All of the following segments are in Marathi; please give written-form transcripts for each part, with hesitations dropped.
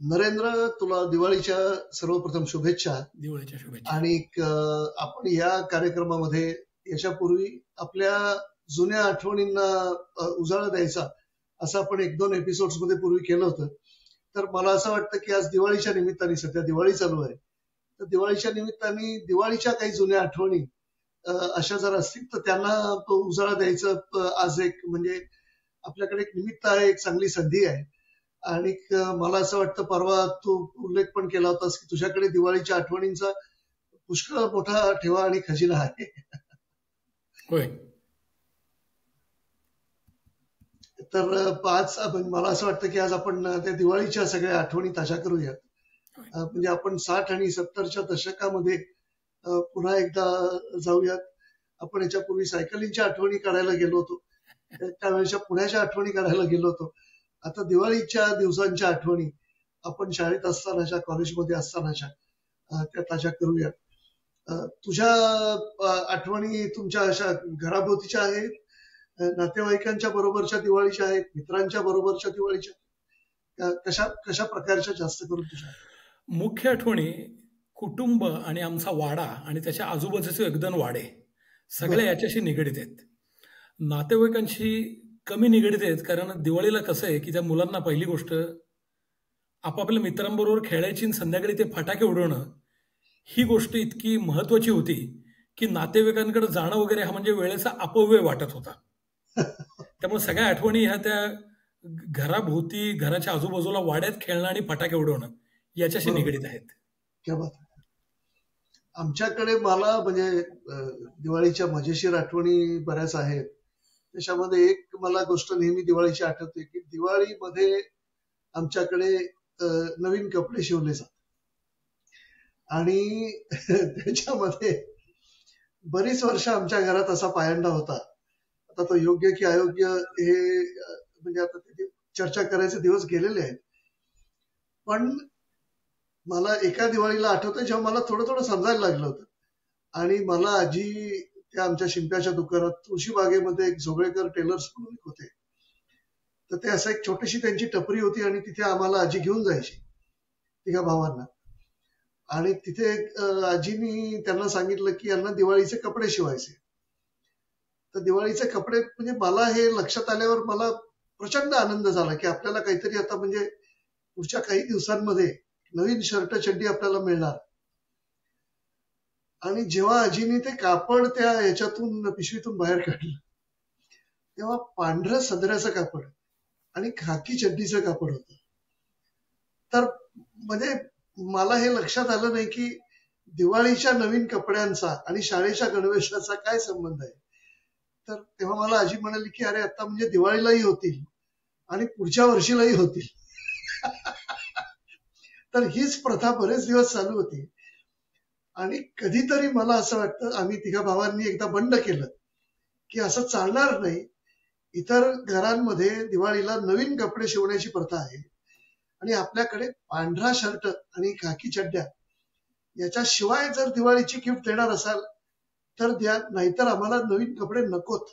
नरेंद्र, तुला दिवाळीच्या सर्वप्रथम शुभेच्छा. दिवाळीच्या शुभेच्छा. आणि आपण या कार्यक्रमामध्ये याच्यापूर्वी आपल्या जुन्या आठवणींना उजाळा द्यायचा असं आपण 1-2 एपिसोड्स मध्ये पूर्वी केलं होतं. तर मला असं वाटतं की आज दिवाळीच्या निमित्ताने, सध्या दिवाळी चालू आहे, तर दिवाळीच्या निमित्ताने दिवाळीच्या काही जुन्या आठवणी अशा जर असतील तर त्यांना उजाळा द्यायचं आज एक म्हणजे आपल्याकडे एक निमित्त आहे, एक चांगली संधी आहे. आणि मला असं वाटतं, परवा तू उल्लेख पण केला होतास की तुझ्याकडे दिवाळीच्या आठवणींचा पुष्कळ मोठा ठेवा आणि खजिना आहे. होय. तर आज मला असं वाटतं की आज आपण त्या दिवाळीच्या सगळ्या आठवणी ताज्या करूयात. म्हणजे आपण 60 आणि 70च्या दशकामध्ये पुन्हा एकदा जाऊयात. आपण याच्यापूर्वी सायकलिंगच्या आठवणी काढायला गेलो होतो, त्यावेळेच्या पुण्याच्या आठवणी काढायला गेलो होतो. आता दिवाळीच्या दिवसांच्या आठवणी आपण शाळेत असतानाच्या, कॉलेजमध्ये असतानाच्या त्या ताज्या करूयात. तुझ्या आठवणी तुमच्या अशा घराभोवतीच्या आहेत, नातेवाईकांच्या बरोबरच्या दिवाळीच्या आहेत, मित्रांच्या बरोबरच्या दिवाळीच्या, कशा प्रकारच्या जास्त करून तुझ्या? मुख्य आठवणी कुटुंब आणि आमचा वाडा आणि त्याच्या आजूबाजूचे एकदम वाडे सगळे याच्याशी निगडीत आहेत. नातेवाईकांशी कमी निगडीत आहेत, कारण दिवाळीला कसं आहे की त्या मुलांना पहिली गोष्ट आपापल्या मित्रांबरोबर खेळायची आणि संध्याकाळी ते फटाके उडवणं ही गोष्ट इतकी महत्वाची होती की नातेवाईकांकडे जाणं वगैरे हा म्हणजे वेळेचा अपव्यय वाटत होता. त्यामुळे सगळ्या आठवणी ह्या त्या घराभोवती, घराच्या आजूबाजूला वाड्यात खेळणं आणि फटाके उडवणं याच्याशी निगडीत आहेत. आमच्याकडे मला म्हणजे दिवाळीच्या मजेशीर आठवणी बऱ्याच आहेत. त्याच्यामध्ये एक मला गोष्ट नेहमी दिवाळीची आठवते की दिवाळीमध्ये आमच्याकडे नवीन कपडे शिवले जातात आणि त्याच्यामध्ये बरीच वर्ष आमच्या घरात असा पायंडा होता. आता तो योग्य की अयोग्य हे म्हणजे आता तिथे चर्चा करायचे दिवस गेलेले आहेत. पण मला एका दिवाळीला आठवतं जेव्हा मला थोडं थोडं समजायला लागलं होतं आणि मला आजी त्या आमच्या शिंप्याच्या दुकानात तुळशीबागेमध्ये एक जोगळेकर टेलर्स म्हणून होते, तर ते असं एक छोटीशी त्यांची टपरी होती आणि तिथे आम्हाला आजी घेऊन जायची, तिघा भावांना. आणि तिथे आजीनी त्यांना सांगितलं की यांना दिवाळीचे कपडे शिवायचे. तर दिवाळीचे कपडे म्हणजे मला हे लक्षात आल्यावर मला प्रचंड आनंद झाला की आपल्याला काहीतरी आता म्हणजे पुढच्या काही दिवसांमध्ये नवीन शर्ट चड्डी आपल्याला मिळणार. आणि जेव्हा आजीनी ते कापड त्या ह्याच्यातून पिशवीतून बाहेर काढलं तेव्हा पांढरं सदऱ्याचं कापड आणि खाकी चड्डीचं कापड होतं. तर म्हणजे मला हे लक्षात आलं नाही की दिवाळीच्या नवीन कपड्यांचा आणि शाळेच्या गणवेशाचा काय संबंध आहे. तर तेव्हा मला आजी म्हणाली की अरे आता म्हणजे दिवाळीलाही होतील आणि पुढच्या वर्षीलाही होतील. तर हीच प्रथा बरेच दिवस चालू होती. आणि कधीतरी मला असं वाटतं आम्ही तिघा भावांनी एकदा बंड केलं की असं चालणार नाही. इतर घरांमध्ये दिवाळीला नवीन कपडे शिवण्याची प्रथा आहे आणि आपल्याकडे पांढरा शर्ट आणि खाकी चड्ड्या याच्याशिवाय जर दिवाळीची गिफ्ट देणार असाल तर द्या, नाहीतर आम्हाला नवीन कपडे नकोत.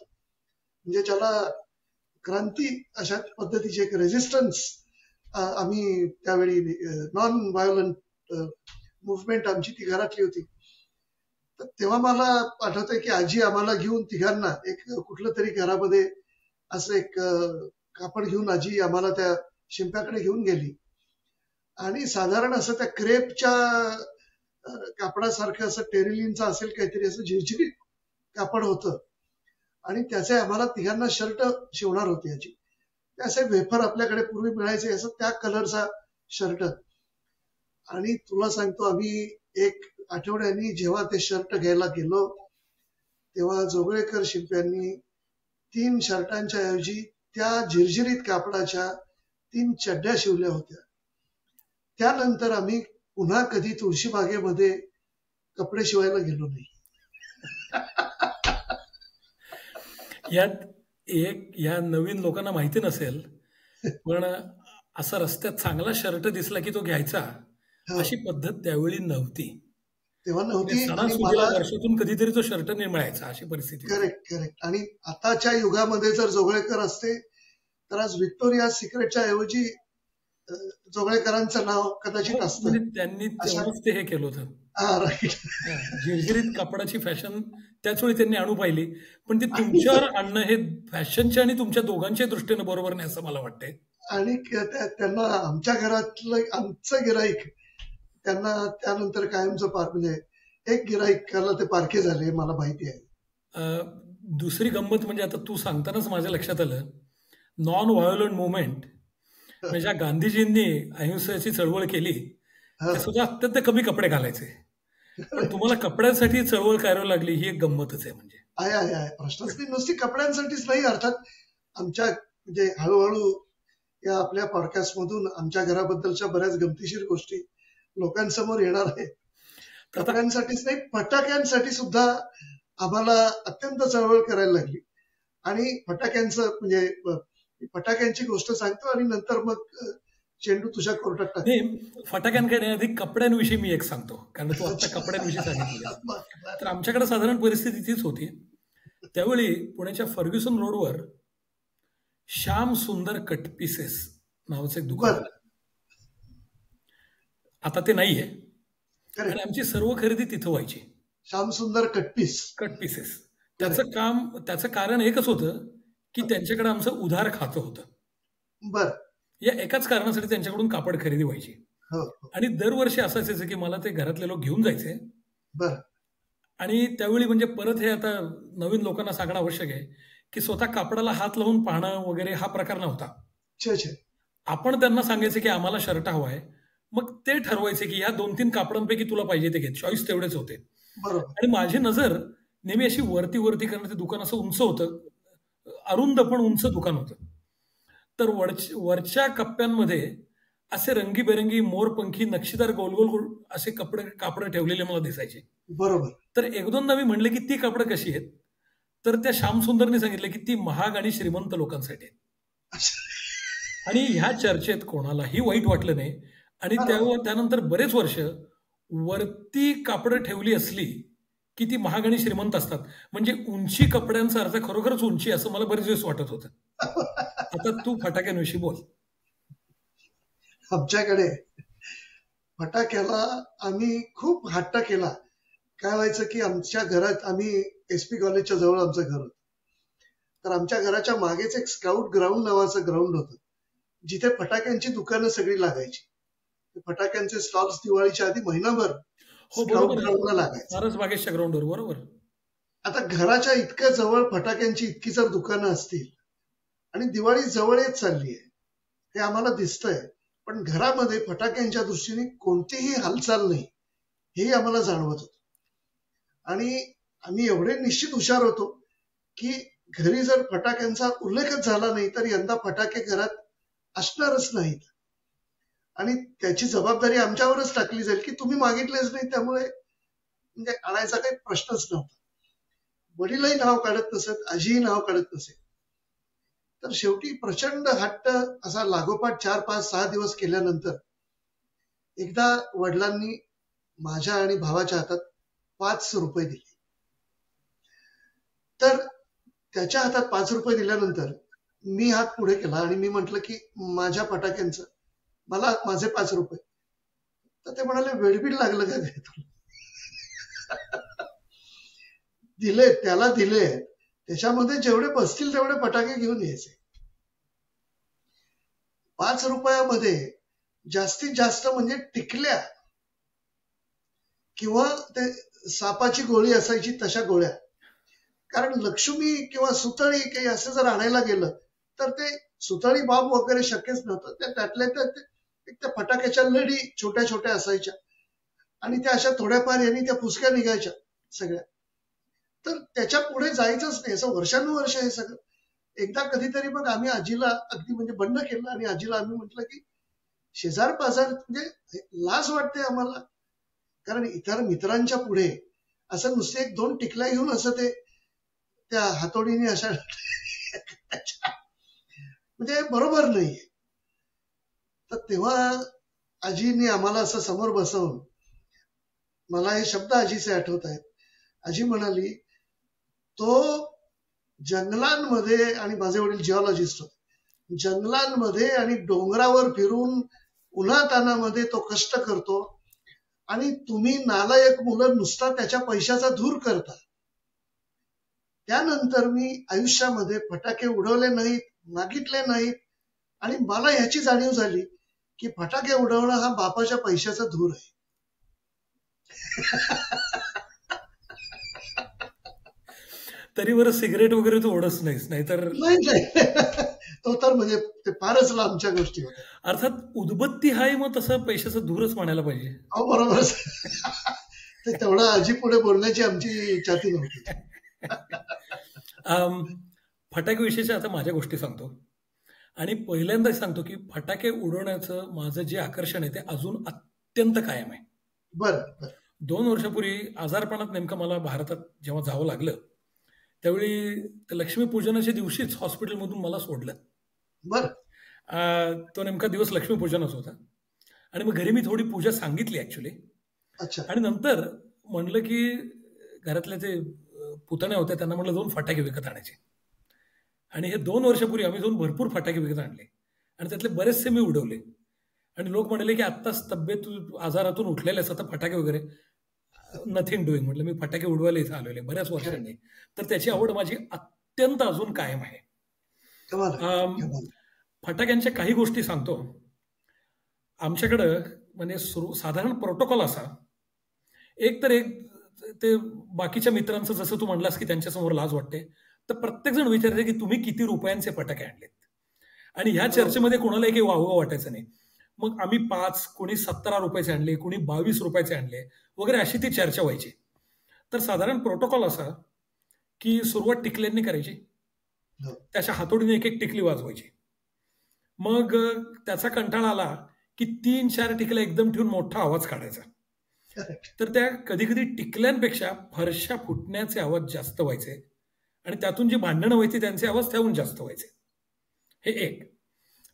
म्हणजे ज्याला क्रांती अशा पद्धतीचे एक रेझिस्टन्स आम्ही त्यावेळी नॉन व्हायोलंट मुवमेंट आमची ती घरातली होती. तर तेव्हा मला आठवतंय की आजी आम्हाला घेऊन तिघांना एक कुठलं तरी घरामध्ये असं एक कापड घेऊन आजी आम्हाला त्या शिंप्याकडे घेऊन गेली आणि साधारण असं त्या क्रेपच्या कापडासारखं असं टेरिलिनचं असेल काहीतरी असं झिरझिरीत कापड होतं आणि त्याचे आम्हाला तिघांना शर्ट शिवणार होती आजी. ते असे वेफर आपल्याकडे पूर्वी मिळायचे असं त्या कलरचा शर्ट. आणि तुला सांगतो आम्ही एक आठवड्यानी जेव्हा ते शर्ट घ्यायला गेलो तेव्हा जोगळेकर शिंप्यांनी 3 शर्टांच्या ऐवजी त्या झिरझिरीत कापडाच्या 3 चड्ड्या शिवल्या होत्या. त्यानंतर आम्ही पुन्हा कधी तुळशीबागेमध्ये कपडे शिवायला गेलो नाही. यात एक या नवीन लोकांना माहिती नसेल पण असा रस्त्यात चांगला शर्ट दिसला की तो घ्यायचा अशी पद्धत त्यावेळी नव्हती. तेव्हा नव्हती. सणासुदीला वर्षातून कधीतरी तो शर्ट नाही मिळायचा अशी परिस्थिती. करेक्ट. आणि आताच्या युगामध्ये जर जोगळेकर असते तर आज व्हिक्टोरिया सिक्रेटच्या ऐवजी जोगळेकरांचं नाव कदाचित असतं. म्हणजे त्यांनी तेव्हाच ते हे केलं होतं. राईट. झिरझिरीत कपड्याची फॅशन त्याच वेळी त्यांनी आणू पाहिली, पण ती तुमच्यावर आणणं हे फॅशनच्या आणि तुमच्या दोघांच्या दृष्टीने बरोबर नाही असं मला वाटतंय. आणि त्यांना आमच्या घरातलं आमचं गिराईक त्यांना त्यानंतर कायमचं म्हणजे एक गिराईकाला ते पारखे झाले, मला माहिती आहे. दुसरी गंमत म्हणजे आता तू सांगतानाच माझ्या लक्षात आलं, नॉन व्हायोलंट मुवमेंट म्हणजे गांधीजींनी अहिंसेची चळवळ केली, ते सुद्धा अत्यंत कमी कपडे घालायचे, पण तुम्हाला कपड्यांसाठी चळवळ करावी लागली ही एक गंमतच आहे. म्हणजे आहे प्रश्नच नाही, नुसती कपड्यांसाठीच नाही. अर्थात आमच्या म्हणजे हळूहळू या आपल्या पॉडकास्ट मधून आमच्या घराबद्दलच्या बऱ्याच गमतीशीर गोष्टी लोकांसमोर येणार आहेत. कपड्यांसाठीच नाही, फटाक्यांसाठी सुद्धा आम्हाला अत्यंत चळवळ करायला लागली. आणि फटाक्यांचं म्हणजे फटाक्यांची गोष्ट सांगतो आणि नंतर मग चेंडू तुझ्या कोर्टात टाकतो. फटाक्यांकडे अधिक कपड्यांविषयी मी एक सांगतो, कारण तू आता कपड्यांविषयी सांगितलं. तर आमच्याकडे साधारण परिस्थिती तीच होती. त्यावेळी पुण्याच्या फर्ग्युसन रोडवर श्याम सुंदर कट पीसेस नावाचं एक दुकान, आता ते नाहीये, आणि आमची सर्व खरेदी तिथं व्हायची. श्याम सुंदर कट पीसेस. त्याचं कारण एकच होतं की त्यांच्याकडे आमचं उधार खातं होतं. बर. या एकाच कारणासाठी त्यांच्याकडून कापड खरेदी व्हायची. आणि दरवर्षी असायचं की मला ते घरातले लोक घेऊन जायचे. बर. आणि त्यावेळी म्हणजे परत हे आता नवीन लोकांना सांगणं आवश्यक आहे की स्वतः कापडाला हात लावून पाहणं वगैरे हा प्रकार नव्हता. आपण त्यांना सांगायचं की आम्हाला शर्ट हवा आहे, मग ते ठरवायचे की या 2-3 कापडांपैकी तुला पाहिजे ते घे. चॉईस तेवढेच होते. आणि माझी नजर नेहमी अशी वरती करणं, ते दुकान असं उंच होतं, अरुंद पण उंच दुकान होतं. तर वरच्या कप्प्यांमध्ये असे रंगीबेरंगी मोरपंखी नक्षीदार गोल असे कापड ठेवलेले मला दिसायचे. बरोबर. तर एक दोनदा मी म्हणले की ती कापडं कशी आहेत, तर त्या श्यामसुंदरने सांगितलं की ती महाग आणि श्रीमंत लोकांसाठी आहेत. आणि ह्या चर्चेत कोणालाही वाईट वाटलं नाही. आणि त्यानंतर बरेच वर्ष वरती कापडं ठेवली असली की ती महाग आणि श्रीमंत असतात, म्हणजे उंची कपड्यांचा अर्थ खरोखरच उंची असं मला बरेच दिवस वाटत होतं. आता तू फटाक्यांविषयी बोल. आमच्याकडे फटाक्याला आम्ही खूप हट्ट केला. काय व्हायचं की आमच्या घरात, आम्ही SP कॉलेजच्या जवळ आमचं घर होतं, तर आमच्या घराच्या मागेच एक स्काउट ग्राउंड नावाचं ग्राउंड होतं, जिथे फटाक्यांची दुकानं सगळी लागायची. फटाक्यांचे स्टॉल्स दिवाळीच्या आधी महिनाभर स्काउट ग्राउंडला लागायचे, सारसबागेच्या ग्राउंडवर. बरोबर. आता घराच्या इतक्या जवळ फटाक्यांची इतकी जर दुकानं असतील आणि दिवाळी जवळ येत चालली आहे हे आम्हाला दिसतंय, पण घरामध्ये फटाक्यांच्या दृष्टीने कोणतीही हालचाल नाही हेही आम्हाला जाणवत होतं. आणि आम्ही एवढे निश्चित हुशार होतो की घरी जर फटाक्यांचा उल्लेखच झाला नाही तर यंदा फटाके घरात असणारच नाहीत. आणि त्याची जबाबदारी आमच्यावरच टाकली जाईल की तुम्ही मागितलेच नाही, त्यामुळे म्हणजे आणायचा काही प्रश्नच नव्हता. वडीलही नाव काढत नसत, आजीही नाव काढत नसे. तर शेवटी प्रचंड हट्ट असा लागोपाठ 4-5-6 दिवस केल्यानंतर एकदा वडिलांनी माझ्या आणि भावाच्या हातात 5 रुपये दिले. तर त्याच्या हातात 5 रुपये दिल्यानंतर मी हात पुढे केला आणि मी म्हटलं की माझ्या फटाक्यांचं मला माझे 5 रुपये. तर ते म्हणाले, वेडबीड लागलं का काय तुला? दिले, त्याला दिले, त्याच्यामध्ये जेवढे बसतील तेवढे फटाके घेऊन यायचे. 5 रुपयामध्ये जास्तीत जास्त म्हणजे टिकल्या किंवा ते सापाची गोळी असायची तशा गोळ्या. कारण लक्ष्मी किंवा सुतळी काही असं जर आणायला गेलं तर ते सुतळी बॉम्ब वगैरे शक्यच नव्हतं. त्यातल्या त्या फटाक्याच्या लढी छोट्या छोट्या असायच्या आणि त्या अशा थोड्याफार यांनी त्या पुसक्या निघायच्या सगळ्या. तर त्याच्या पुढे जायचंच नाही, असं वर्षानुवर्ष हे सगळं. एकदा कधीतरी मग आम्ही आजीला अगदी म्हणजे बंद केलं आणि आजीला आम्ही म्हटलं की शेजार पाजार म्हणजे लाज वाटते आम्हाला, कारण इतर मित्रांच्या पुढे असं नुसते 1-2 टिकल्या घेऊन असं ते त्या हातोडीने अशा म्हणजे बरोबर नाहीये. तर तेव्हा आजीने आम्हाला असं समोर बसवून, मला हे शब्द आजीचे आठवत आहेत. आजी म्हणाली, तो जंगलांमध्ये, आणि माझे वडील जिओलॉजिस्ट होते, जंगलांमध्ये आणि डोंगरावर फिरून उन्हातानामध्ये तो कष्ट करतो आणि तुम्ही नालायक मुलं नुसता त्याच्या पैशाचा धूर करता. त्यानंतर मी आयुष्यामध्ये फटाके उडवले नाहीत, मागितले नाहीत आणि मला ह्याची जाणीव झाली की फटाके उडवणं हा बापाच्या पैशाचा धूर आहे. तरी बरं सिगरेट वगैरे तू ओढच नाहीस, नाहीतर नाही तो तर म्हणजे ते फारच लांबच्या गोष्टी होत्या. अर्थात उदबत्ती हाय, मग तसं पैशाचा धूरच म्हणायला पाहिजे. बरोबरच. ते तेवढा आजी पुढे बोलण्याची आमची छाती नव्हती. फटाक्याविषयीच्या आता माझ्या गोष्टी सांगतो आणि पहिल्यांदा सांगतो की फटाके उडवण्याचं माझं जे आकर्षण आहे ते अजून अत्यंत कायम आहे. बरं 2 वर्षापूर्वी आजारपणात नेमकं मला भारतात जेव्हा जावं लागलं त्यावेळी लक्ष्मीपूजनाच्या दिवशीच हॉस्पिटलमधून मला सोडलं. बरं तो नेमका दिवस लक्ष्मीपूजनच होता आणि मग घरी मी थोडी पूजा सांगितली ऍक्च्युली. अच्छा आणि नंतर म्हणलं की घरातले ते पुतण्या होत्या त्यांना म्हणलं जाऊन फटाके विकत आणायचे. आणि हे 2 वर्षापूर्वी आम्ही जाऊन भरपूर फटाके विकत आणले आणि त्यातले बरेचसे मी उडवले. आणि लोक म्हणाले की आत्ताच तब्येत आजारातून उठलेले असं फटाके वगैरे नथिंग डुईंग. म्हटलं मी फटाके उडवायला इथं आलेले बऱ्याच वर्षांनी, तर त्याची आवड माझी अत्यंत अजून कायम आहे. फटाक्यांच्या काही गोष्टी सांगतो. आमच्याकडं म्हणजे साधारण प्रोटोकॉल असा, एक तर एक ते बाकीच्या मित्रांचं जसं तू म्हणलास की त्यांच्यासमोर लाज वाटते, तर प्रत्येक जण विचारते की तुम्ही किती रुपयांचे फटाके आणलेत. आणि ह्या चर्चेमध्ये कोणाला काही वावगं वाटायचं नाही. मग आम्ही 5, कोणी 17 रुपयाचे आणले, कोणी 22 रुपयाचे आणले वगैरे, अशी ती चर्चा व्हायची. तर साधारण प्रोटोकॉल असा की सुरुवात टिकल्यांनी करायची, त्याच्या हातोडीने एक एक टिकली वाजवायची. मग त्याचा कंटाळा आला की 3-4 टिकल्या एकदम ठेवून मोठा आवाज काढायचा. तर त्या कधी कधी टिकल्यांपेक्षा फरशा फुटण्याचे आवाज जास्त व्हायचे आणि त्यातून जी भांडणं व्हायची त्यांचे आवाज त्याहून जास्त व्हायचे. हे एक.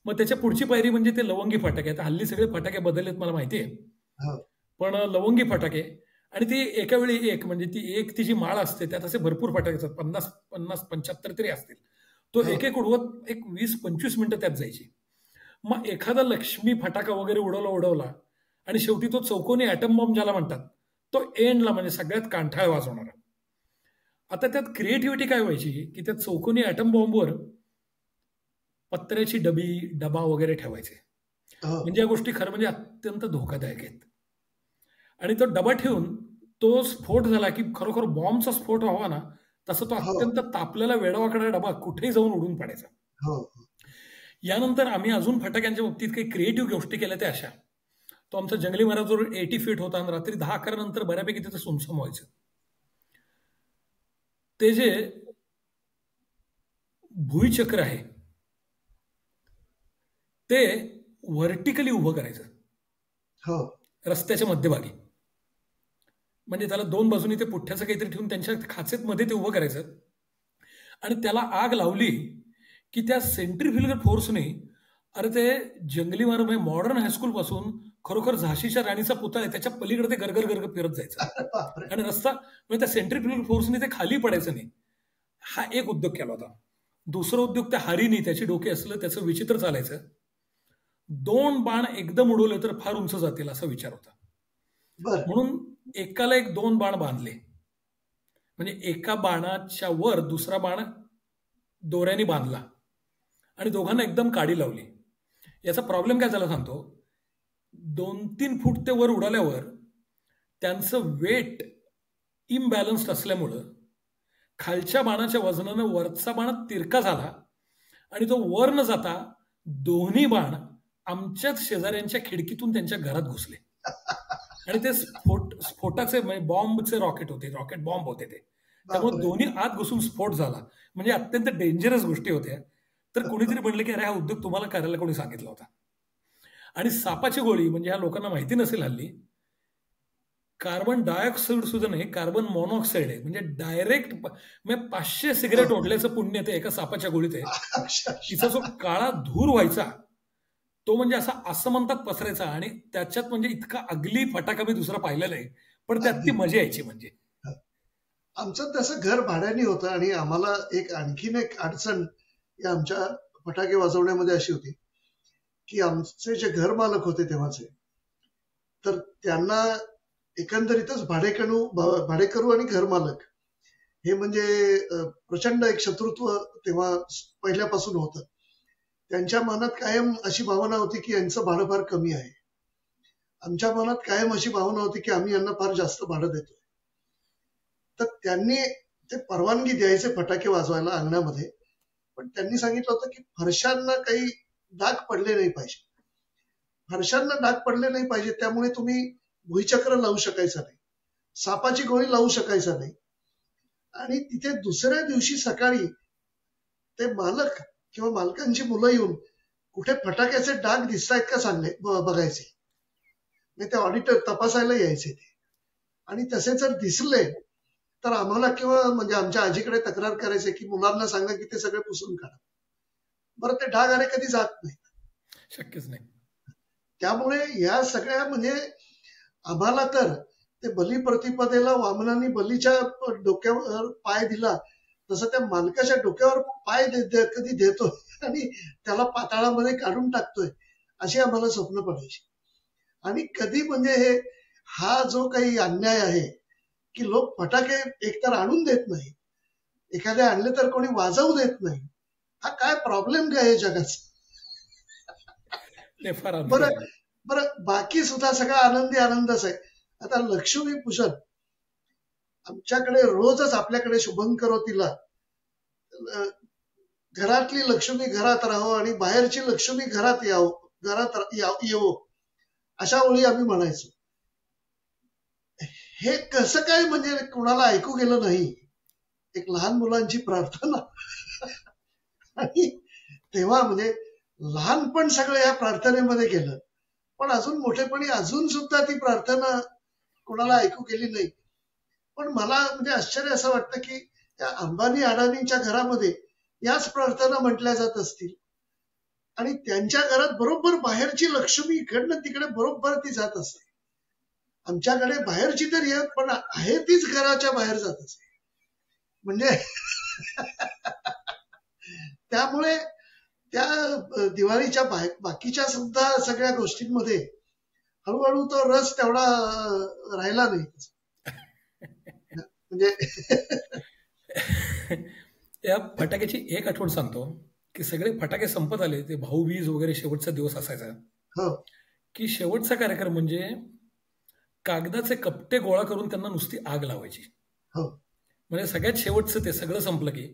मग त्याच्या पुढची पायरी म्हणजे ते लवंगी फटाके. आता हल्ली सगळे फटाके बदललेत मला माहिती आहे, पण लवंगी फटाके, आणि ती एका वेळी एक म्हणजे ती एक तिची माळ असते, त्यात असे भरपूर फटाके असतात, 50-75 तरी असतील. तो एक एक उडवत एक 20-25 मिनिटं त्यात जायची. मग एखादा लक्ष्मी फटाका वगैरे उडवला आणि शेवटी तो चौकोनी ॲटम बॉम्ब ज्याला म्हणतात तो एंडला म्हणजे सगळ्यात कांठाळ वाजवणारा. आता त्यात क्रिएटिव्हिटी काय व्हायची की त्या चौकोनी ॲटम बॉम्बवर पत्र्याची डबा वगैरे ठेवायचे. म्हणजे या गोष्टी खरं म्हणजे अत्यंत धोकादायक आहेत. आणि तो डबा ठेवून तो स्फोट झाला की खरोखर बॉम्बचा स्फोट व्हावा ना, तसं तो अत्यंत तापलेला वेडावाकडा डबा कुठेही जाऊन उडून पडायचा. यानंतर आम्ही अजून फटाक्यांच्या बाबतीत काही क्रिएटिव्ह गोष्टी केल्या त्या अशा. तो आमचा जंगली महाराजवर 80 फीट होता आणि रात्री 10-11 नंतर बऱ्यापैकी तिथं सुमसम व्हायचं. ते जे भुईचक्र आहे ते व्हर्टिकली उभं करायचं रस्त्याच्या मध्यभागी. म्हणजे त्याला 2 बाजूनी ते पुठ्ठ्याचं काहीतरी ठेवून त्यांच्या खाचेत मध्ये ते उभं करायचं आणि त्याला आग लावली की त्या सेंट्रीफ्युगल फोर्सने, अरे ते जंगली महाराज म्हणजे मॉडर्न हायस्कूल पासून खरोखर झाशीच्या राणीचा पुतळा आहे त्याच्या पलीकडे ते गरगर फिरत जायचं आणि रस्ता म्हणजे त्या सेंट्रीफ्युगल फोर्सने ते खाली पडायचं नाही. हा एक उद्योग केला होता. दुसरा उद्योग त्या हारीनी, त्याची डोके असलं त्याचं विचित्र चालायचं. 2 बाण एकदम उडवले तर फार उंच जातील असा विचार होता. म्हणून एकाला 2 बाण बांधले, म्हणजे एका बाणाच्या वर दुसरा बाण दोऱ्याने बांधला आणि दोघांना एकदम काडी लावली. याचा प्रॉब्लेम काय झाला सांगतो. 2-3 फूट ते वर उडाल्यावर त्यांचं वेट इम्बॅलन्स्ड असल्यामुळं खालच्या बाणाच्या वजनानं वरचा बाण तिरका झाला आणि तो वर न जाता दोन्ही बाण आमच्याच शेजाऱ्यांच्या खिडकीतून त्यांच्या घरात घुसले. आणि ते स्फोटाचे म्हणजे बॉम्बचे रॉकेट बॉम्ब होते ते, त्यामुळे दोन्ही आत घुसून स्फोट झाला. म्हणजे अत्यंत डेंजरस गोष्टी होत्या. तर कोणीतरी म्हणलं की अरे हा उद्योग तुम्हाला करायला कोणी सांगितला होता. आणि सापाची गोळी म्हणजे ह्या लोकांना माहिती नसेल हल्ली, कार्बन डायऑक्साईड सुद्धा नाही, कार्बन मोनॉक्साईड आहे. म्हणजे डायरेक्ट म्हणजे 500 सिगरेट ओढल्याचं पुण्य ते एका सापाच्या गोळीत आहे. तिचा जो काळा धूर व्हायचा तो म्हणजे असा असमंतात पसरायचा आणि त्याच्यात म्हणजे इतका अगली फटाका मी दुसरा पाहिलेला आहे, पण त्यात ती मजा यायची. म्हणजे आमचं तसं घर भाड्याने होतं आणि आम्हाला आणखीन एक अडचण या आमच्या फटाके वाजवण्यामध्ये अशी होती की आमचे जे घर मालक होते तेव्हाचे, तर त्यांना एकंदरीतच भाडेकरू आणि घर मालक हे म्हणजे प्रचंड एक शत्रुत्व तेव्हा पहिल्यापासून होतं. त्यांच्या मनात कायम अशी भावना होती की यांचं भाडं फार कमी आहे. आमच्या मनात कायम अशी भावना होती की आम्ही यांना फार जास्त भाडं देतोय. तर त्यांनी ते परवानगी द्यायचे फटाके वाजवायला अंगणामध्ये, पण त्यांनी सांगितलं होतं की फरशांना काही डाग पडले नाही पाहिजे. फरशांना डाग पडले नाही पाहिजे, त्यामुळे तुम्ही भुईचक्र लावू शकायचं नाही, सापाची गोळी लावू शकायचा नाही. आणि तिथे दुसऱ्या दिवशी सकाळी ते मालक किंवा मालकांची मुलं येऊन कुठे फटाक्याचे डाग दिसतायत का बघायचे. नाही ते ऑडिटर तपासायला यायचे ते. आणि तसे जर दिसले तर आम्हाला किंवा म्हणजे आमच्या आजीकडे तक्रार करायचे की मुलांना सांगा की ते सगळे पुसून काढा. बरं, ते डाग अरे कधी जात नाही, शक्यच नाही. त्यामुळे या सगळ्या म्हणजे आम्हाला तर ते बली प्रतिपदेला वामनाने बलीच्या डोक्यावर पाय दिला, तसं त्या मालकाच्या डोक्यावर पाय कधी देतो आणि त्याला पाताळामध्ये काढून टाकतोय, अशी आम्हाला स्वप्न पडायची. आणि कधी म्हणजे हा जो काही अन्याय आहे की लोक फटाके एकतर आणून देत नाही, एखादे आणले तर कोणी वाजवू देत नाही, हा काय प्रॉब्लेम काय आहे जगाचा. बरं, बाकी सुद्धा सगळा आनंदी आनंदच आहे. आता लक्ष्मीपूजन आमच्याकडे रोजच आपल्याकडे शुभंकरोतीला घरातली लक्ष्मी घरात राहो आणि बाहेरची लक्ष्मी घरात येवो, अशा ओळी आम्ही म्हणायचो. हे कसं काय म्हणजे कोणाला ऐकू गेलं नाही. एक लहान मुलांची प्रार्थना आणि तेव्हा म्हणजे लहानपण सगळं या प्रार्थनेमध्ये गेलं, पण अजून मोठेपणी अजून सुद्धा ती प्रार्थना कोणाला ऐकू गेली नाही. पण मला म्हणजे आश्चर्य असं वाटतं की त्या अंबानी अडाणींच्या घरामध्ये याच प्रार्थना म्हटल्या जात असतील आणि त्यांच्या घरात बरोबर बाहेरची लक्ष्मी इकडनं तिकडे बरोबर ती जात असते. आमच्याकडे बाहेरची तर येत, पण आहे तीच घराच्या बाहेर जात असते. म्हणजे त्यामुळे त्या दिवाळीच्या बाकीच्या सुद्धा सगळ्या गोष्टींमध्ये हळूहळू तो रस तेवढा राहिला नाही. म्हणजे या फटाक्याची एक आठवण सांगतो की सगळे फटाके संपत आले, ते भाऊबीज वगैरे शेवटचा दिवस असायचा की शेवटचा कार्यक्रम म्हणजे कागदाचे कपटे गोळा करून त्यांना नुसती आग लावायची. म्हणजे सगळ्यात शेवटचं ते सगळं संपलं की,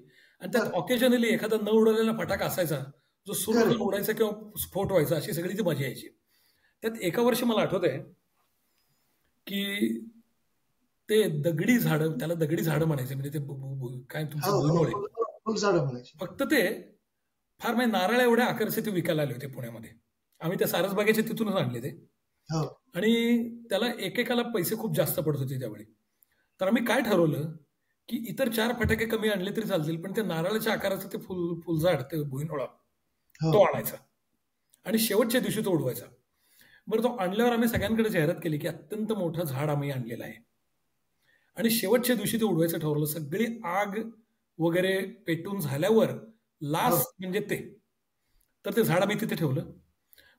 आणि त्यात ऑकेजनली एखादा न उडवलेला फटाका असायचा जो सुरू उडायचा किंवा स्फोट व्हायचा, अशी सगळी ती मजा यायची. त्यात एका वर्षी मला आठवत आहे की ते दगडी झाडं, त्याला दगडी झाडं म्हणायचे, म्हणजे ते काय तुमचे फक्त ते फार म्हणजे नारळ एवढ्या आकाराचे ते विकायला आले होते पुण्यामध्ये. आम्ही त्या सारसबागेचे तिथूनच आणले ते, आणि त्याला एकेकाला पैसे खूप जास्त पडत होते त्यावेळी. तर आम्ही काय ठरवलं की इतर 4 फटाके कमी आणले तरी चालतील, पण ते नारळाच्या आकाराचं ते फुलझाड, ते भुईनोळा, तो आणायचा आणि शेवटच्या दिवशी तो उडवायचा. बरं, तो आणल्यावर आम्ही सगळ्यांकडे जाहिरात केली की अत्यंत मोठं झाड आम्ही आणलेलं आहे, आणि शेवटच्या दिवशी ते उडवायचं ठरवलं. सगळी आग वगैरे पेटून झाल्यावर लास्ट म्हणजे तर ते झाड आम्ही तिथे ठेवलं.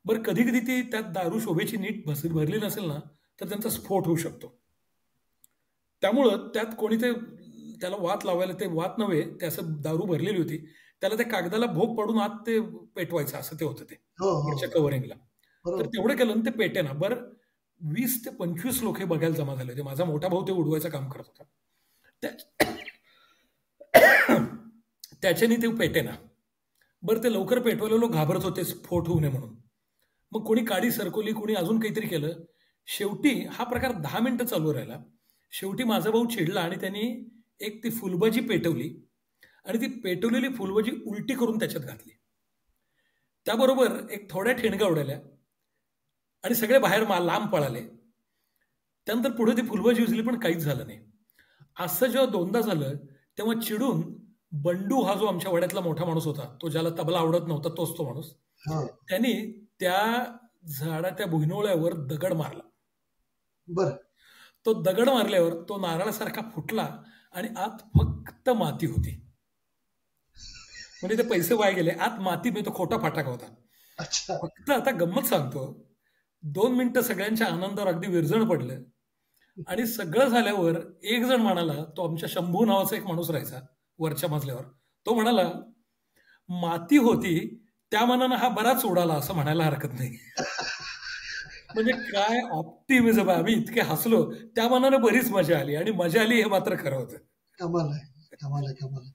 बरं, कधी कधी ती त्यात दारू शोभेची नीट भरली नसेल ना, तर त्यांचा स्फोट होऊ शकतो. त्यामुळं त्यात कोणी त्याला वात लावायला, ते वात नव्हे, ते असं दारू भरलेली होती, त्याला त्या कागदाला भोग पाडून आत ते पेटवायचं, असं ते होतं ते पुढच्या कव्हरिंगला. तर तेवढं केलं ना, ते पेटे ना. बरं, 20 ते 25 लोक हे बघायला जमा झाले होते. माझा मोठा भाऊ ते उडवायचं काम करत होता, त्याच्याने ते पेटे ना. बरं, ते लवकर पेटवायला लोक घाबरत होते स्फोट होऊ नये म्हणून. मग कोणी काडी सरकवली, कोणी अजून काहीतरी केलं. शेवटी हा प्रकार 10 मिनिटं चालू राहिला. शेवटी माझा भाऊ चिडला आणि त्यांनी एक ती फुलबाजी पेटवली, आणि ती पेटवलेली फुलबाजी उलटी करून त्याच्यात घातली. त्याबरोबर एक थोड्या ठिणग्या उडाल्या आणि सगळे बाहेर लांब पळाले. त्यानंतर पुढे ती फुलबाजी उजली, पण काहीच झालं नाही. असं जेव्हा 2दा झालं, तेव्हा चिडून बंडू, हा जो आमच्या वाड्यातला मोठा माणूस होता, तो ज्याला तबला आवडत नव्हता, तोच तो माणूस, त्यांनी त्या भुईनोळ्यावर दगड मारला. बरं, तो दगड मारल्यावर तो नारळासारखा फुटला आणि आत फक्त माती होती. म्हणजे ते पैसे वाया गेले. आत माती म्हणजे तो खोटा फटाका होता. अच्छा. फक्त आता गंमत सांगतो, 2 मिनिटं सगळ्यांच्या आनंदावर अगदी विरजण पडलं आणि सगळं झाल्यावर एक जण म्हणाला, तो आमच्या शंभू नावाचा एक माणूस राहायचा वरच्या मजल्यावर, तो म्हणाला, माती होती त्या मनानं हा बराच उडाला असं म्हणायला हरकत नाही. म्हणजे काय ऑप्टिमिझम आहे. आम्ही इतके हसलो, त्या मनानं बरीच मजा आली आणि मजा आली हे मात्र खरं होतं. कमाल आहे, कमाल आहे, कमाल आहे,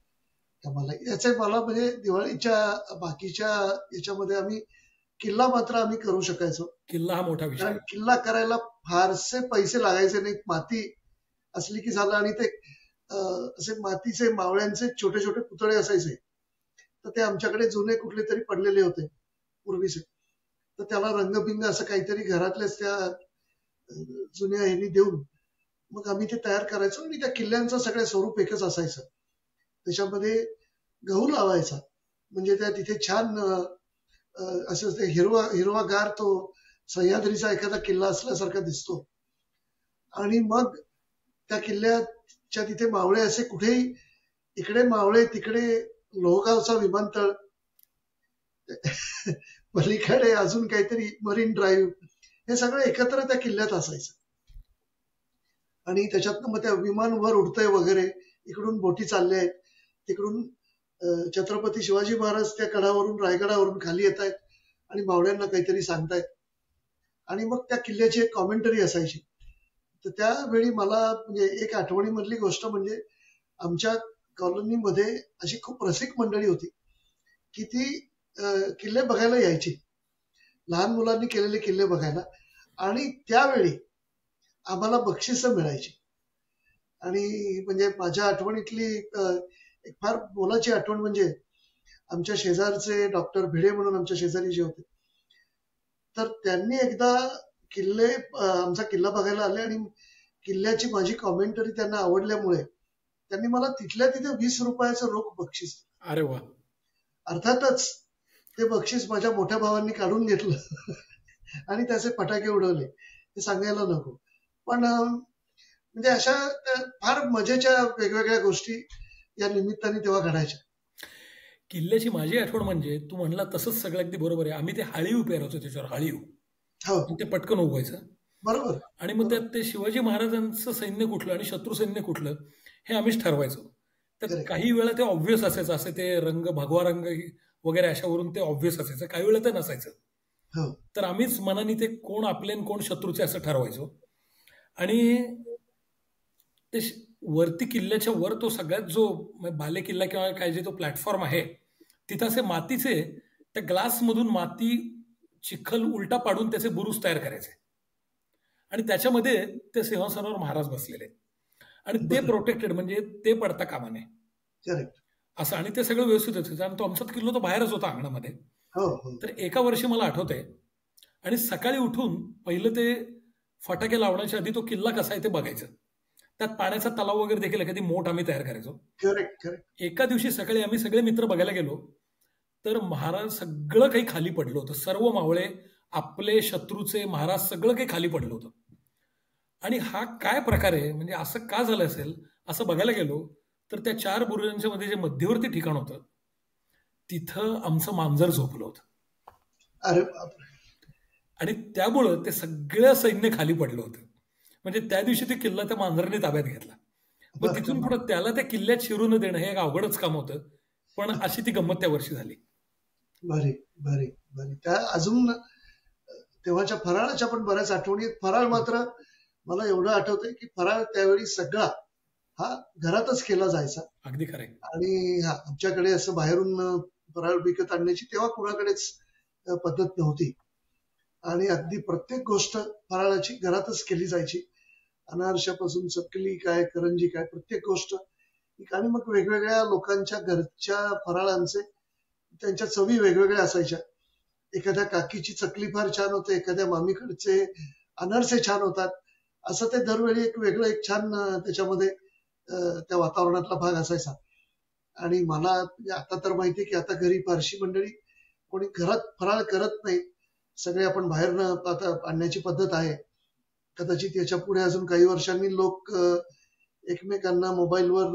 कमाल आहे. याचे मला म्हणजे दिवाळीच्या बाकीच्या याच्यामध्ये आम्ही किल्ला मात्र आम्ही करू शकायचो. किल्ला हा मोठा विषय. कारण किल्ला करायला फारसे पैसे लागायचे नाही. माती असली की झालं आणि ते असे मातीचे मावळ्यांचे छोटे छोटे पुतळे असायचे. तर ते आमच्याकडे जुने कुठले तरी पडलेले होते पूर्वीचे. तर त्याला रंगबिंग असं काहीतरी घरातल्याच त्या जुन्या ह्यांनी देऊन मग आम्ही ते तयार करायचो आणि त्या किल्ल्यांचं सगळं स्वरूप एकच असायचं. त्याच्यामध्ये गहू लावायचा म्हणजे त्या तिथे छान असं ते हिरवागार तो सह्याद्रीचा एखादा किल्ला असल्यासारखा दिसतो. आणि मग त्या किल्ल्याच्या तिथे मावळे असे कुठेही, इकडे मावळे तिकडे लोहगावचा विमानतळ, पलीकडे अजून काहीतरी मरीन ड्राईव्ह, हे सगळं एकत्र त्या किल्ल्यात असायचं. आणि त्याच्यातनं मग त्या विमान वर उडतंय वगैरे, इकडून बोटी चालल्या आहेत, तिकडून छत्रपती शिवाजी महाराज त्या गडावरून रायगडावरून खाली येत आहेत आणि मावळ्यांना काहीतरी सांगतायत. आणि मग त्या किल्ल्याची एक कॉमेंटरी असायची. तर त्यावेळी मला म्हणजे एक आठवणीमधली गोष्ट म्हणजे आमच्या कॉलनीमध्ये अशी खूप रसिक मंडळी होती की ती किल्ले बघायला यायची, लहान मुलांनी केलेले किल्ले बघायला. आणि त्यावेळी आम्हाला बक्षिसं मिळायची. आणि म्हणजे माझ्या आठवणीतली एक फार मोलाची आठवण म्हणजे आमच्या शेजारचे डॉक्टर भिडे म्हणून आमच्या शेजारी जे होते, तर त्यांनी एकदा आमचा किल्ला बघायला आले आणि किल्ल्याची माझी कॉमेंटरी त्यांना आवडल्यामुळे त्यांनी मला तिथल्या तिथे 20 रुपयाचं रोख बक्षीस. अरे वा. अर्थातच ते बक्षीस माझ्या मोठ्या भावांनी काढून घेतलं आणि त्याचे फटाके उडवले, ते सांगायला नको. पण म्हणजे अशा फार मजेच्या वेगवेगळ्या गोष्टी या निमित्ताने तेव्हा घडायच्या. किल्ल्याची माझी आठवण म्हणजे तू म्हणला तसंच सगळं अगदी बरोबर आहे. आम्ही ते हाळीव पेरायचो त्याच्यावर, हाळीव. हो ते पटकन उगवायचं. बरोबर. आणि मग त्यात ते शिवाजी महाराजांचं सैन्य कुठलं आणि शत्रू सैन्य कुठलं हे आम्हीच ठरवायचो. तर काही वेळा ते ऑब्व्हियस असायचं, असे ते रंग भगवा रंग वगैरे अशावरून ते ऑब्व्हियस असायचं, काही वेळा ते नसायचं. तर आम्हीच मनाने ते कोण आपले कोण शत्रूचे असं ठरवायचो. आणि ते वरती किल्ल्याच्या वर तो सगळ्यात जो बाले किल्ला किंवा काय जे तो प्लॅटफॉर्म आहे, तिथं असे मातीचे त्या ग्लासमधून माती चिखल उलटा पाडून त्याचे बुरुज तयार करायचे आणि त्याच्यामध्ये ते सिंहासनावर महाराज बसलेले आणि ते प्रोटेक्टेड, म्हणजे ते पडता कामा नये असं. आणि ते सगळं व्यवस्थित होतं. आणि तो आमचा किल्ला तो बाहेरच होता अंगणामध्ये. तर एका वर्षी मला आठवतंय, आणि सकाळी उठून पहिलं ते फटाके लावण्याच्या आधी तो किल्ला कसा आहे ते बघायचं. त्यात पाण्याचा तलाव वगैरे देखील एखादी मोठ आम्ही तयार करायचो. एका दिवशी सकाळी आम्ही सगळे मित्र बघायला गेलो तर महाराज सगळं काही खाली पडलं होतं. सर्व मावळे, आपले, शत्रूचे, महाराज सगळं काही खाली पडलं होतं. आणि हा काय प्रकार आहे, म्हणजे असं का झालं असेल असं बघायला गेलो तर त्या 4 बुरुजांच्या मध्ये जे मध्यवर्ती ठिकाण होतं तिथं आमचं मांजर झोपलं होतं. अरे आणि त्यामुळं ते सगळं सैन्य खाली पडलं होतं. म्हणजे त्या दिवशी ते किल्ला त्या मांजराने ताब्यात घेतला. मग तिथून पुढे त्याला त्या किल्ल्यात शिरून देणं हे एक अवघडच काम होतं. पण अशी ती गंमत त्या वर्षी झाली. भारी भारी भारी. त्या अजून तेव्हाच्या फराळाच्या पण बऱ्याच आठवणी. फराळ मात्र मला एवढं आठवतंय की फराळ त्यावेळी सगळा हा घरातच केला जायचा. अगदी खरं. आणि आमच्याकडे असं बाहेरून फराळ विकत आणण्याची तेव्हा कुणाकडेच पद्धत नव्हती. आणि अगदी प्रत्येक गोष्ट फराळाची घरातच केली जायची. अनारशापासून चकली काय, करंजी काय, प्रत्येक गोष्ट. आणि मग वेगवेगळ्या लोकांच्या घरच्या फराळांचे त्यांच्या चवी वेगवेगळ्या असायच्या. एखाद्या काकीची चकली फार छान होते, एखाद्या मामीकडचे अनारसे छान होतात. असं ते दरवेळी एक वेगळं एक छान त्याच्यामध्ये त्या वातावरणातला भाग असायचा. आणि मला आता तर माहितीये की आता घरी फारशी मंडळी कोणी घरात फराळ करत नाही. सगळे आपण बाहेरनं आता आणण्याची पद्धत आहे. कदाचित याच्या पुढे अजून काही वर्षांनी लोक एकमेकांना मोबाईलवर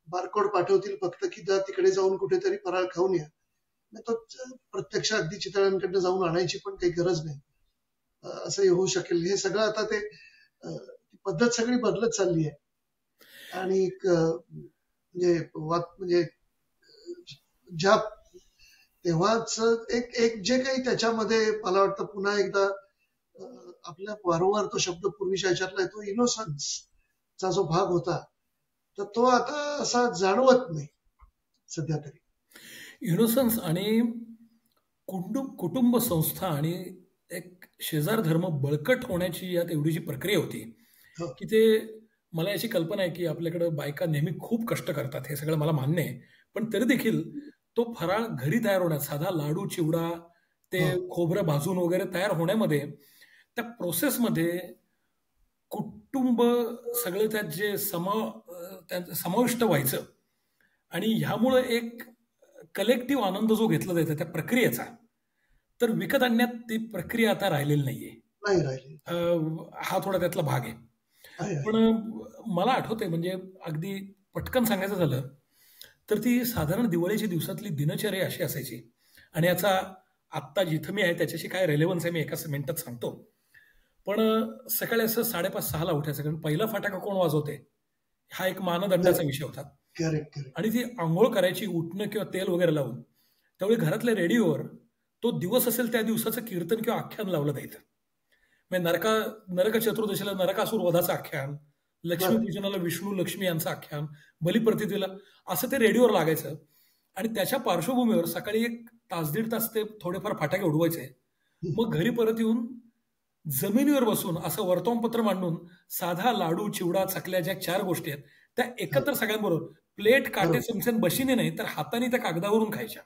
बारकोड पाठवतील फक्त की जा तिकडे जाऊन कुठेतरी फराळ खाऊन या. तो प्रत्यक्ष अगदी चितळ्यांकडनं जाऊन आणायची पण काही गरज नाही. असंही होऊ शकेल. हे सगळं आता ते पद्धत सगळी बदलत चालली आहे. आणि म्हणजे ज्या तेव्हाच एक जे काही त्याच्यामध्ये मला वाटतं पुन्हा एकदा आपल्या वारंवार तो शब्द पूर्वीच्या ह्याच्यातला तो इनोसन्सचा जो भाग होता तर तो आता असा जाणवत नाही सध्या तरी. इनोसन्स आणि कुटुंब संस्था आणि एक शेजार धर्म बळकट होण्याची यात एवढी जी प्रक्रिया होती की ते मला याची कल्पना आहे की आपल्याकडे बायका नेहमी खूप कष्ट करतात, हे सगळं मला मान्य आहे. पण तरी देखील तो फराळ घरी तयार होण्यात, साधा लाडू चिवडा ते खोबरं भाजून वगैरे तयार होण्यामध्ये, त्या प्रोसेसमध्ये कुटुंब सगळं त्यात जे समाविष्ट व्हायचं आणि ह्यामुळं एक कलेक्टिव्ह आनंद जो घेतला जायचा त्या प्रक्रियेचा, तर विकत आणण्यात ती प्रक्रिया आता राहिलेली नाहीये. हा थोडा त्यातला भाग आहे. पण मला आठवतंय, म्हणजे अगदी पटकन सांगायचं झालं तर ती साधारण दिवाळीच्या दिवसातली दिनचर्या अशी असायची. आणि याचा आत्ता जिथं मी आहे त्याच्याशी काय रेलेव्हन्स आहे मी एका मिनिटात सांगतो. पण सकाळी असं 5:30-6ला उठायचं, कारण पहिला फटाका कोण वाजवते हा एक मानदंडाचा विषय होता. आणि ती आंघोळ करायची उठणं किंवा तेल वगैरे लावून. त्यावेळी घरातल्या रेडिओवर तो दिवस असेल त्या दिवसाचं कीर्तन किंवा आख्यान लावलं जायचं. म्हणजे नरक चतुर्दशीला नरकासूर वधाचं आख्यान, लक्ष्मीपूजनाला विष्णू लक्ष्मी यांचं आख्यान, बलिप्रतिथीला असं ते रेडिओवर लागायचं. आणि त्याच्या पार्श्वभूमीवर सकाळी 1 तास 1.5 तास ते थोडेफार फटाके उडवायचे. मग घरी परत येऊन जमिनीवर बसून असं वर्तमानपत्र मांडून साधा लाडू चिवडा चकल्या ज्या 4 गोष्टी आहेत त्या एकत्र सगळ्यांबरोबर प्लेट काटे चमच्यान बशीने नाही तर हाताने त्या कागदावरून खायच्या.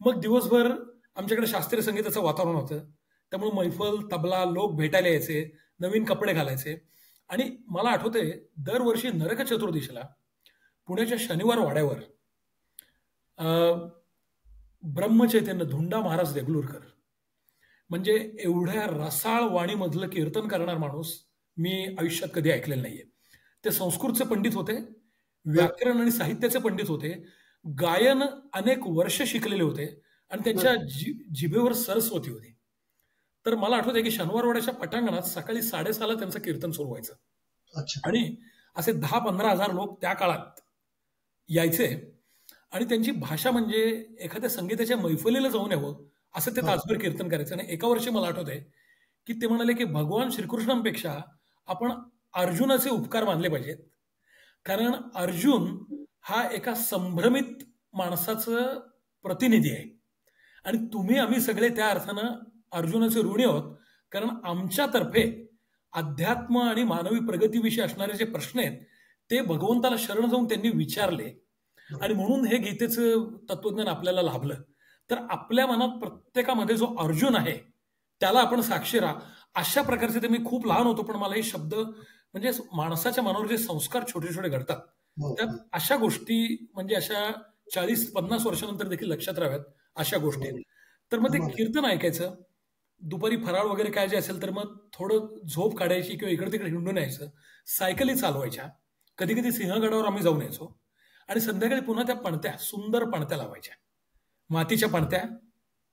मग दिवसभर आमच्याकडे शास्त्रीय संगीताचं वातावरण होतं, त्यामुळे मैफल तबला लोक भेटायला यायचे, नवीन कपडे घालायचे. आणि मला आठवतंय दरवर्षी नरक चतुर्दशीला पुण्याच्या शनिवार वाड्यावर ब्रह्मचैतन्य धुंडा महाराज देगलूरकर, म्हणजे एवढ्या रसाळ वाणीमधलं कीर्तन करणार माणूस मी आयुष्यात कधी ऐकलेलं नाहीये. ते संस्कृतचे पंडित होते, व्याकरण आणि साहित्याचे पंडित होते, गायन अनेक वर्ष शिकलेले होते आणि त्यांच्या जिभेवर सरस्वती होती. तर मला आठवतंय की शनिवारवाड्याच्या पटांगणात सकाळी 6:30ला त्यांचं कीर्तन सुरू व्हायचं. आणि असे 10-15 हजार लोक त्या काळात यायचे. आणि त्यांची भाषा म्हणजे एखाद्या संगीताच्या मैफलीला जाऊन यावं असं ते तासभर कीर्तन करायचं. आणि एका वर्षी मला आठवतंय की ते म्हणाले की भगवान श्रीकृष्णांपेक्षा आपण अर्जुनाचे उपकार मानले पाहिजेत, कारण अर्जुन हा एका संभ्रमित माणसाचं प्रतिनिधी आहे आणि तुम्ही आम्ही सगळे त्या अर्थानं अर्जुनाचे ऋणी आहोत, कारण आमच्यातर्फे अध्यात्म आणि मानवी प्रगतीविषयी असणारे जे प्रश्न आहेत ते भगवंताला शरण जाऊन त्यांनी विचारले. आणि म्हणून हे गीतेचं तत्वज्ञान आपल्याला लाभलं. तर आपल्या मनात प्रत्येकामध्ये जो अर्जुन आहे त्याला आपण साक्षी राहा, अशा प्रकारचे. ते मी खूप लहान होतो पण मला हे शब्द म्हणजे माणसाच्या मनावर जे संस्कार छोटे छोटे घडतात त्या अशा गोष्टी म्हणजे अशा 40-50 वर्षानंतर देखील लक्षात राहाव्यात अशा गोष्टी. तर मग ते कीर्तन ऐकायचं, दुपारी फराळ वगैरे काय जे असेल तर मग थोडं झोप काढायची किंवा इकडे तिकडे हिंडून यायचं, सायकली चालवायच्या, कधी कधी सिंहगडावर आम्ही जाऊन यायचो. आणि संध्याकाळी पुन्हा त्या पणत्या, सुंदर पणत्या लावायच्या, मातीच्या पणत्या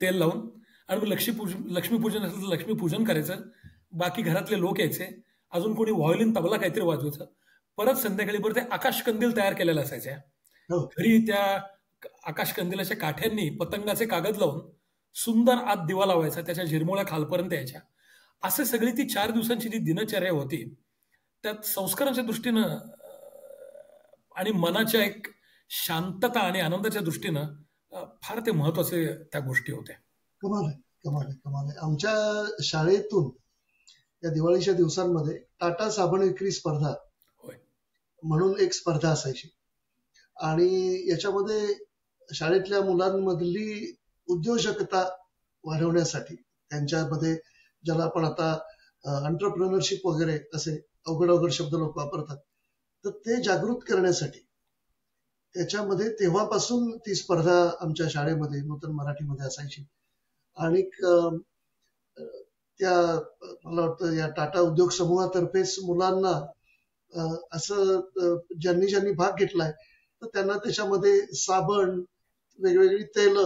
तेल लावून. आणि मग लक्ष्मीपूजन असेल तर लक्ष्मीपूजन करायचं, बाकी घरातले लोक यायचे, अजून कोणी व्हायोलिन तबला काहीतरी वाजवायचं. परत संध्याकाळी परत ते आकाशकंदील तयार केलेल्या असायच्या घरी. त्या आकाशकंदिलाच्या काठ्यांनी पतंगाचे कागद लावून सुंदर आत दिवा लावायचा, त्याच्या झिरमोळ्या खालपर्यंत यायच्या. असे सगळी ती 4 दिवसांची जी दिनचर्या होती त्यात संस्कारांच्या दृष्टीनं आणि मनाच्या एक शांतता आणि आनंदाच्या दृष्टीनं फार ते महत्वाचे त्या गोष्टी होत्या. कमाल आहे, कमाल आहे, कमाल आहे. आमच्या शाळेतून या दिवाळीच्या दिवसांमध्ये टाटा साबण विक्री स्पर्धा म्हणून एक स्पर्धा असायची. आणि याच्यामध्ये शाळेतल्या मुलांमधली उद्योजकता वाढवण्यासाठी, त्यांच्यामध्ये ज्याला आपण आता एंटरप्रेन्योरशिप वगैरे असे अवघड अवघड शब्द लोक वापरतात, तर ते जागृत करण्यासाठी त्याच्यामध्ये तेव्हापासून ती स्पर्धा आमच्या शाळेमध्ये नूतन मराठीमध्ये असायची. आणि त्या मला वाटतं या टाटा उद्योग समूहातर्फेच मुलांना असं ज्यांनी भाग घेतलाय तर त्यांना त्याच्यामध्ये साबण, वेगवेगळी तेल,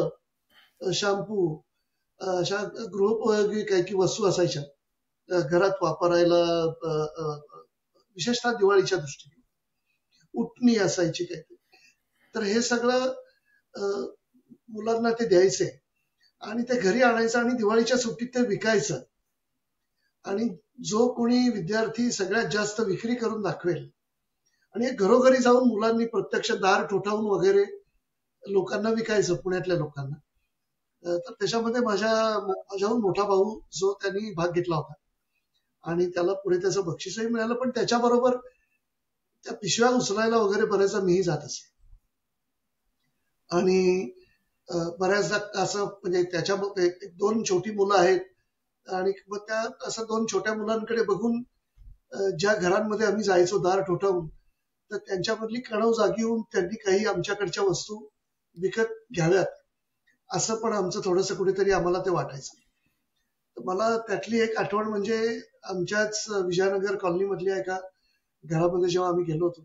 शॅम्पू, अशा गृहोपयोगी काही काही वस्तू असायच्या घरात वापरायला, विशेषतः दिवाळीच्या दृष्टीने उटणी असायची काही. तर हे सगळं मुलांना ते द्यायचे आणि ते घरी आणायचं आणि दिवाळीच्या सुट्टीत ते विकायचं. आणि जो कोणी विद्यार्थी सगळ्यात जास्त विक्री करून दाखवेल आणि घरोघरी जाऊन मुलांनी प्रत्यक्ष दार ठोठावून वगैरे लोकांना विकायचं, पुण्यातल्या लोकांना. तर त्याच्यामध्ये माझ्याहून मोठा भाऊ जो त्यांनी भाग घेतला होता आणि त्याला पुढे त्याचं बक्षीसही मिळालं. पण त्याच्याबरोबर त्या पिशव्या उचलायला वगैरे बऱ्याचदा मीही जात असे. आणि बऱ्याचदा असं म्हणजे त्याच्या दोन छोटी मुलं आहेत आणि मग त्या असं दोन छोट्या मुलांकडे बघून ज्या घरांमध्ये आम्ही जायचो दार ठोठावून, तर त्यांच्यामधली कणव जागी होऊन त्यांनी काही आमच्याकडच्या वस्तू विकत घ्याव्यात असं पण आमचं थोडंसं कुठेतरी आम्हाला ते वाटायचं. तर मला त्यातली एक आठवण म्हणजे आमच्याच विजयनगर कॉलनीमधल्या एका घरामध्ये जेव्हा आम्ही गेलो होतो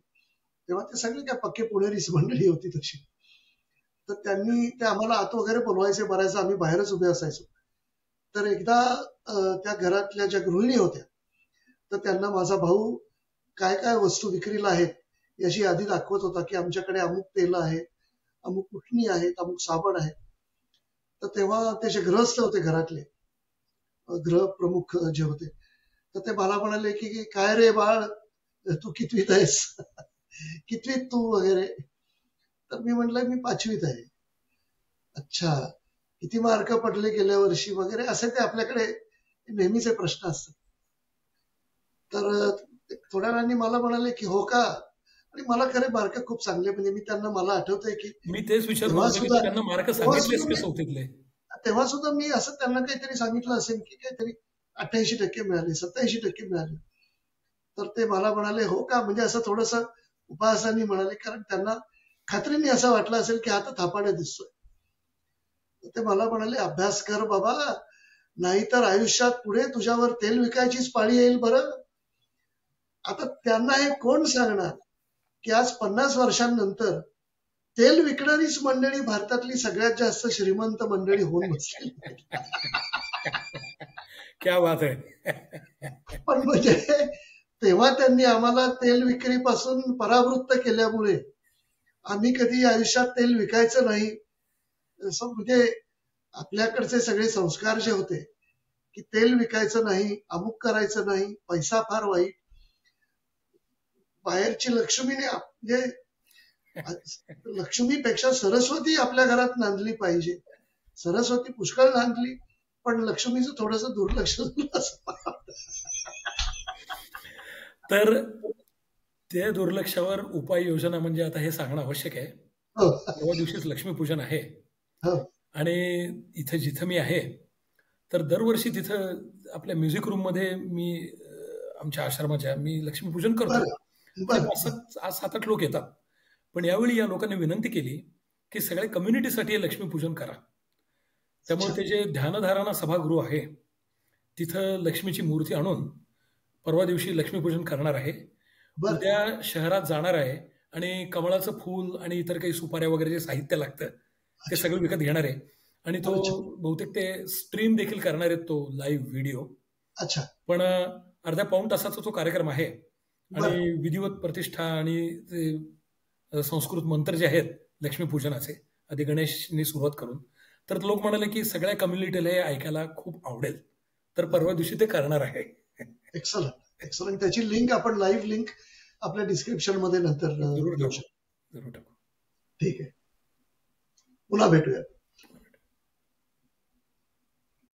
तेव्हा ते सगळे काय पक्के पुणेरीच मंडळी होती तशी. तर त्यांनी ते आम्हाला आत वगैरे बोलवायचे, बऱ्याचदा आम्ही बाहेरच उभे असायचो. तर एकदा त्या घरातल्या ज्या गृहिणी होत्या तर त्यांना माझा भाऊ काय काय वस्तू विक्रीला आहेत याची यादी दाखवत होता की आमच्याकडे अमुक तेल आहे, अमुक उटणी आहेत, अमुक साबण आहे. तर तेव्हा ते जे गृहस्थ होते घरातले, गृह प्रमुख जे होते, तर ते मला म्हणाले की काय रे बाळ, तू कितवीत आहेस, कितवीत तू वगैरे. तर मी म्हटलं मी 5वीत आहे. अच्छा, किती मार्क पडले गेल्या वर्षी वगैरे असे ते आपल्याकडे नेहमीचे प्रश्न असतात. तर थोड्या वेळाने मला म्हणाले की हो का, आणि मला खरे मार्क खूप चांगले, म्हणजे मी त्यांना, मला आठवतंय की मी तेच विचारतो त्यांना मार्क सांगितलेस की चौथीतले, तेव्हा सुद्धा मी असं त्यांना काहीतरी सांगितलं असेल की काहीतरी 88% मिळाले, 87% मिळाले. तर ते मला म्हणाले हो का, म्हणजे असं थोडस उपहासाने म्हणाले, कारण त्यांना खात्रीने असं वाटलं असेल की हा तर थापाड्या दिसतोय. ते मला म्हणाले अभ्यास कर बाबा, नाहीतर आयुष्यात पुढे तुझ्यावर तेल विकायचीच पाळी येईल बरं. आता त्यांना हे कोण सांगणार की आज 50 वर्षांनंतर तेल विकणारीच मंडळी भारतातली सगळ्यात जास्त श्रीमंत मंडळी होऊन बसली. क्या बात आहे. पण म्हणजे तेव्हा त्यांनी आम्हाला तेल विक्रीपासून परावृत्त केल्यामुळे आम्ही कधी आयुष्यात तेल विकायचं नाही, असं म्हणजे आपल्याकडचे सगळे संस्कार जे होते की तेल विकायचं नाही, अमुक करायचं नाही, पैसा फार वाईट, बाहेरची लक्ष्मीने म्हणजे लक्ष्मीपेक्षा सरस्वती आपल्या घरात नांदली पाहिजे. सरस्वती पुष्कळ नांदली पण लक्ष्मीचं थोडस दुर्लक्ष झालं असं. तर त्या दुर्लक्षावर उपाययोजना म्हणजे आता हे सांगणं आवश्यक आहे. परवा दिवशीच लक्ष्मीपूजन आहे आणि इथे जिथं मी आहे तर दरवर्षी तिथं आपल्या म्युझिक रूम मध्ये मी आमच्या आश्रमाच्या मी लक्ष्मीपूजन करतो. 7-8 लोक येतात. पण यावेळी या लोकांनी विनंती केली की सगळ्या कम्युनिटीसाठी लक्ष्मीपूजन करा. त्यामुळे ते जे ध्यानधारणा सभागृह आहे तिथं लक्ष्मीची मूर्ती आणून परवा दिवशी लक्ष्मीपूजन करणार आहे. उद्या शहरात जाणार आहे आणि कमळाचं फूल आणि इतर काही सुपाऱ्या वगैरे जे साहित्य लागतं ते सगळं विकत घेणार आहे. आणि तो बहुतेक ते स्ट्रीम देखील करणार आहेत, तो लाईव्ह व्हिडिओ. पण अर्ध्या पाऊण तासाचा तो कार्यक्रम आहे आणि विधिवत प्रतिष्ठा आणि संस्कृत मंत्र जे आहेत लक्ष्मीपूजनाचे आधी गणेशनी सुरुवात करून, तर लोक म्हणाले की सगळ्या कम्युनिटीला हे ऐकायला खूप आवडेल. तर परवा दिवशी ते करणार आहे. Excellent excellent. त्याची लिंक आपण लाईव्ह लिंक आपल्या डिस्क्रिप्शन मध्ये नंतर जरूर टाकू. ठीक आहे, पुन्हा भेटूया.